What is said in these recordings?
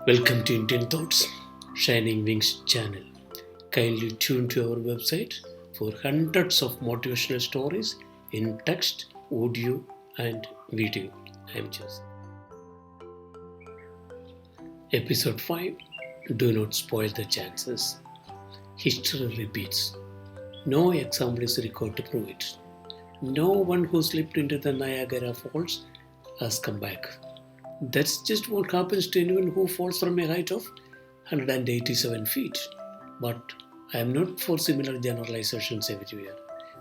Welcome to Indian Thoughts, Shining Wings channel. Kindly tune to our website for hundreds of motivational stories in text, audio, and video. I am Joseph. Episode 5. Do not spoil the chances. History repeats. No example is recorded to prove it. No one who slipped into the Niagara Falls has come back. That's just what happens to anyone who falls from a height of 187 feet. But I am not for similar generalizations everywhere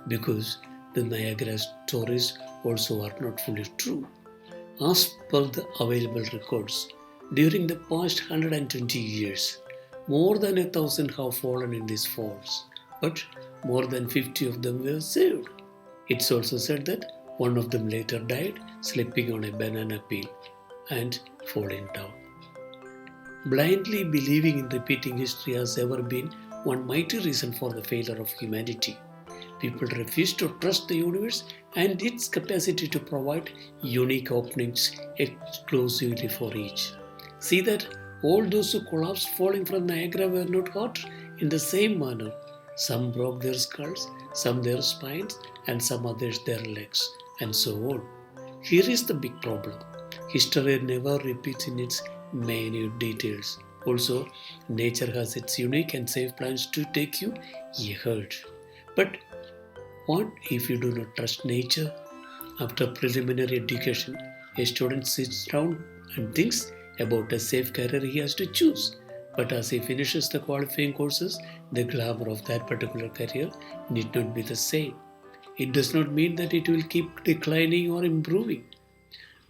because the Niagara stories also are not fully true. As per the available records, during the past 120 years, more than 1,000 have fallen in these falls, but more than 50 of them were saved. It's also said that one of them later died slipping on a banana peel and falling down. Blindly believing in repeating history has ever been one mighty reason for the failure of humanity. People refuse to trust the universe and its capacity to provide unique openings exclusively for each. See that all those who collapsed falling from Niagara were not hurt in the same manner. Some broke their skulls, some their spines, and some others their legs, and so on. Here is the big problem. History never repeats in its minute details. Also, nature has its unique and safe plans to take you ahead. But what if you do not trust nature? After preliminary education, a student sits down and thinks about a safe career he has to choose. But as he finishes the qualifying courses, the glamour of that particular career need not be the same. It does not mean that it will keep declining or improving.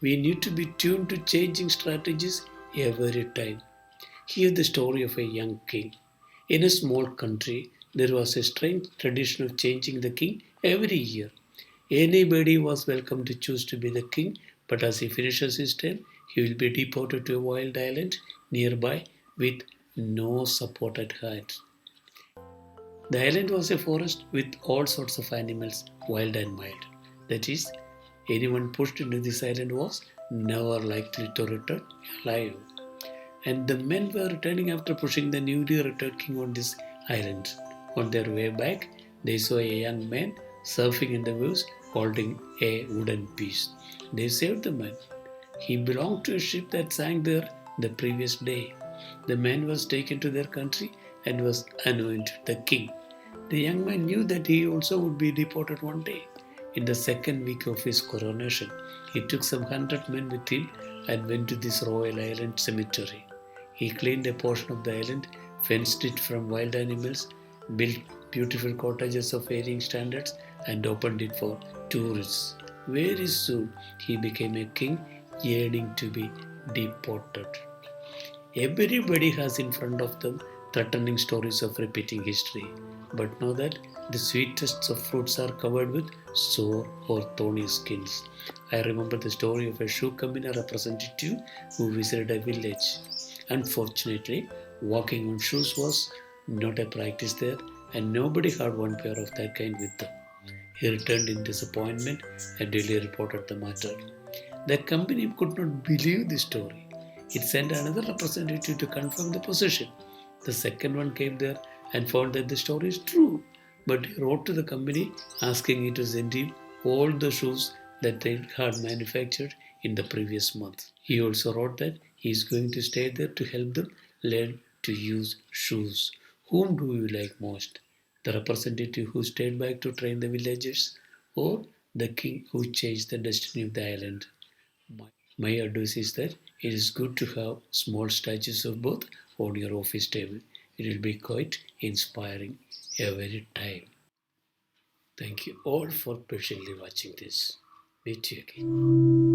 We need to be tuned to changing strategies every time. Here's the story of a young king. In a small country, there was a strange tradition of changing the king every year. Anybody was welcome to choose to be the king, but as he finishes his term, he will be deported to a wild island nearby with no support at hand. The island was a forest with all sorts of animals, wild and mild. That is, anyone pushed into this island was never likely to return alive. And the men were returning after pushing the newly returned king on this island. On their way back, they saw a young man surfing in the waves holding a wooden piece. They saved the man. He belonged to a ship that sank there the previous day. The man was taken to their country and was anointed the king. The young man knew that he also would be deported one day. In the second week of his coronation, he took some 100 men with him and went to this royal island cemetery. He cleaned a portion of the island, fenced it from wild animals, built beautiful cottages of varying standards, and opened it for tourists. Very soon, he became a king yearning to be deported. Everybody has in front of them threatening stories of repeating history, but know that the sweetest of fruits are covered with sore or thorny skins. I remember the story of a shoe company representative who visited a village. Unfortunately, walking on shoes was not a practice there, and nobody had one pair of that kind with them. He returned in disappointment and daily reported the matter. The company could not believe the story. It sent another representative to confirm the possession. The second one came there and found that the story is true, but he wrote to the company asking it to send him all the shoes that they had manufactured in the previous month. He also wrote that he is going to stay there to help them learn to use shoes. Whom do you like most? The representative who stayed back to train the villagers, or the king who changed the destiny of the island? My advice is that it is good to have small statues of both on your office table. It will be quite inspiring every time. Thank you all for patiently watching this. Meet you again.